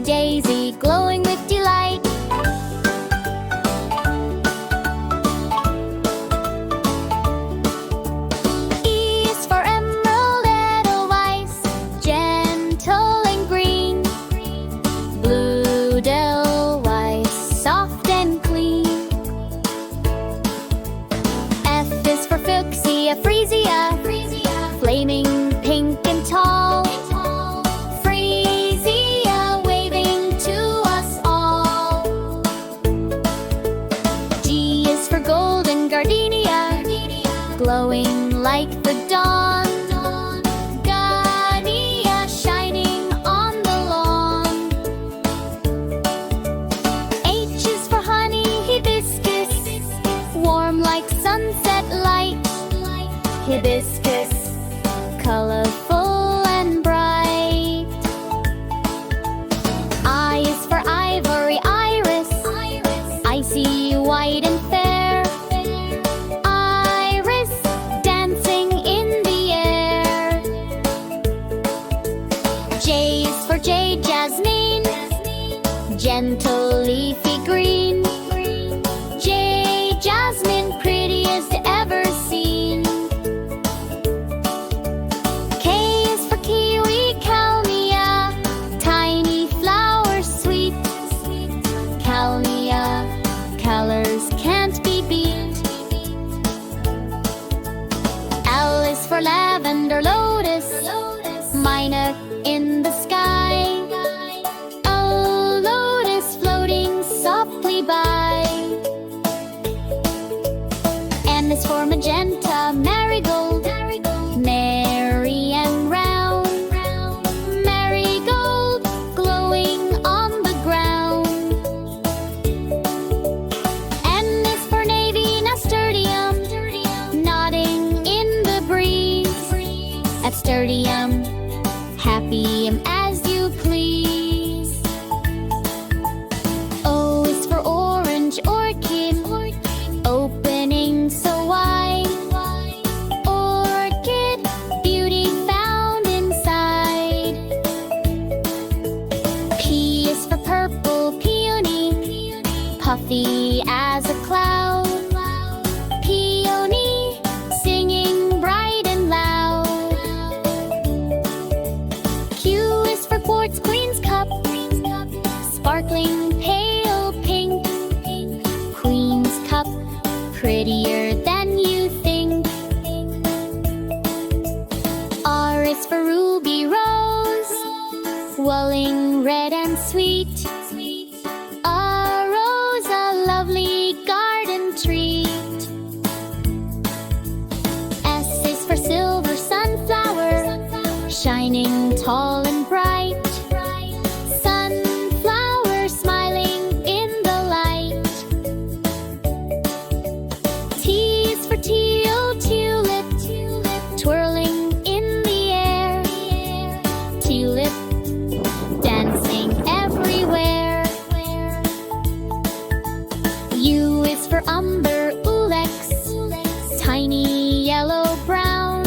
daisy, glowing with delight. E is for emerald, edelweiss, gentle and green. Blue edelweiss, soft and clean. F is for fuchsia, freesia, flaming pink and tall. Freesia, waving to us all. G is for golden gardenia, glowing like the dawn. Gardenia, shining on the lawn. H is for honey, hibiscus, warm like sunset light. Hibiscus, colorful and bright. I is for ivory, iris, icy white and fair. Iris, dancing in the air. J is for jade, jasmine, gentle leafy green. Jade, jasmine, prettiest ever seen. K is for kiwi, kalmia, tiny flower sweet. Kalmia, colors can't be beat. L is for lavender, lotus, minor in the sky. A lotus floating softly by. M is for magenta, marigold, merry and round. Marigold, glowing on the ground. N is for navy, nasturtium, nodding in the breeze. Nasturtium, happy as you please. O is for orange, orchid, opening so wide. Orchid, beauty found inside. P is for purple, peony, puffy as a cloud. Peony, singing bright and loud. Q is for quartz, queen's cup, sparkling pale pink. Queen's cup, prettier than you think. R is for ruby rose, welling red and sweet. A rose, a lovely garden treat. S is for silver sunflower, shining tall and bright. Sunflower, smiling in the light. T is for teal, tulip, twirling in the air. Tulip, dancing everywhere. U is for umber, ulex, tiny yellow-brown.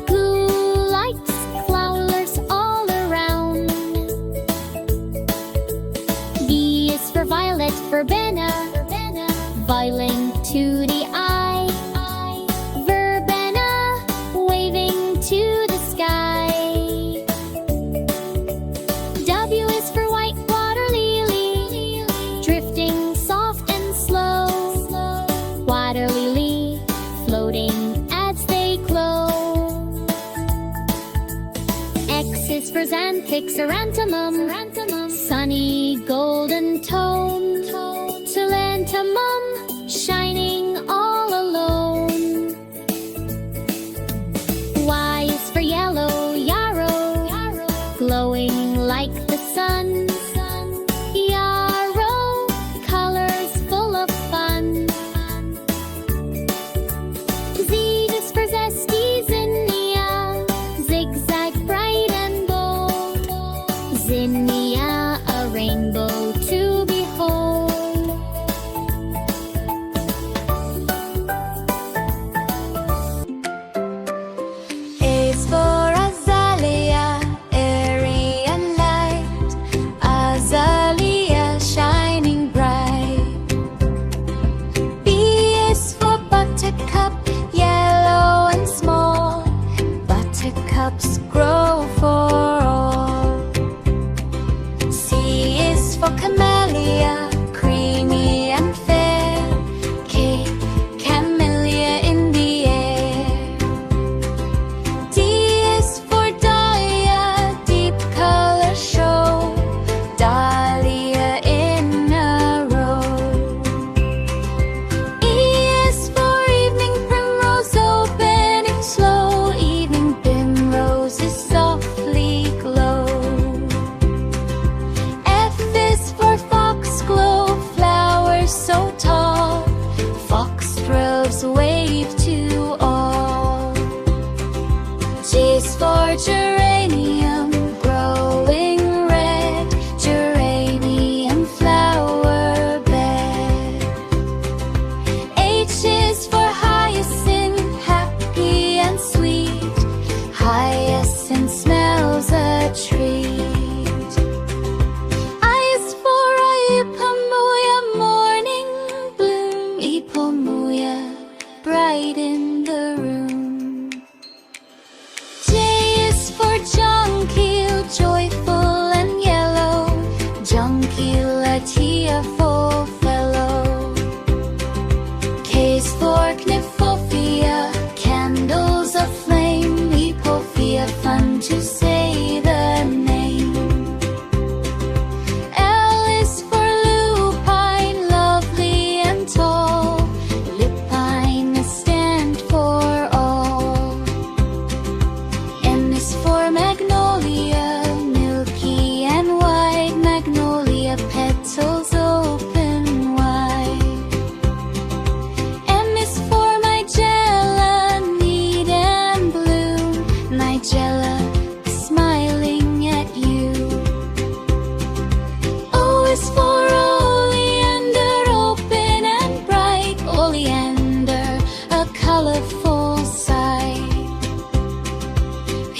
Who likes flowers all around? V is for violet, verbena, violin to the eye. Verbena, waving to the sky. W is for white water lily, drifting soft and slow. Water lily, floating as they glow. X is for xanthic, sarantamum, sunny golden tone. Talantamum, shining all alone. Y is for yellow, yarrow, glowing like the sun. Yarrow, colors full of fun. Z is for zesty, zinnia, zigzag bright and bold. Zinnia, a rainbow to bright in the room. J is for jonquil, joyful and yellow. Jonquilatia, full fellow. K is for kniphofia, candles aflame. Epophia, fun to say the name. L is for lupine, lovely and tall. Lupine, a stand for all. M is for magnolia, milky and white. Magnolia, petals open wide. M is for nigella, neat and bloom. Nigella, smiling at you. O is for oleander, open and bright. Oleander, a colorful sight. P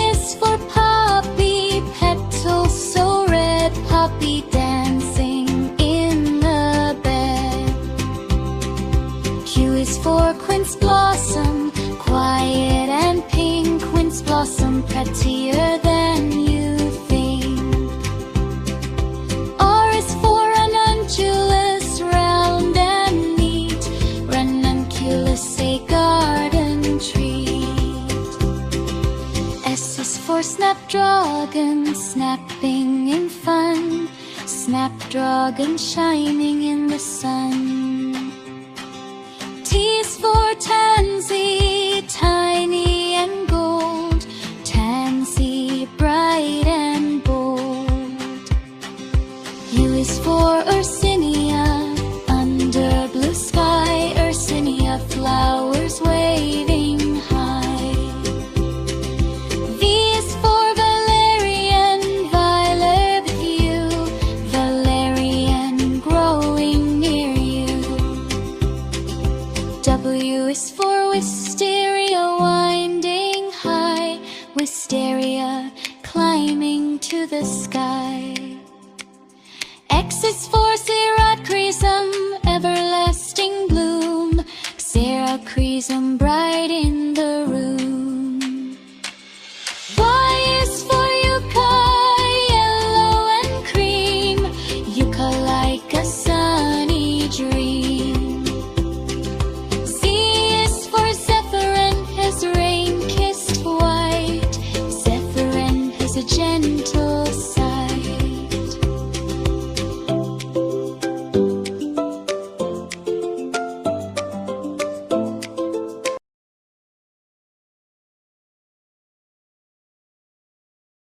is for poppy, petals so red. Poppy dancing in the bed. Q is for quince blossom, quiet and pink. Quince blossom, prettier than you think. R is for ranunculus, round and neat. Ranunculus, a garden treat. S is for snapdragon, snapping in fun. Snapdragon shining in the sun. T is for tansy, tiny and gold. Tansy, bright and bold. U is for Ursinia, under blue sky. Ursinia, flowers waving high. V is for valerian, violet hue. Valerian, growing near you. W is for wisteria, winding high. Wisteria, climbing to the sky. X is for xeracrisum, everlasting bloom. Xeracrism, bright in the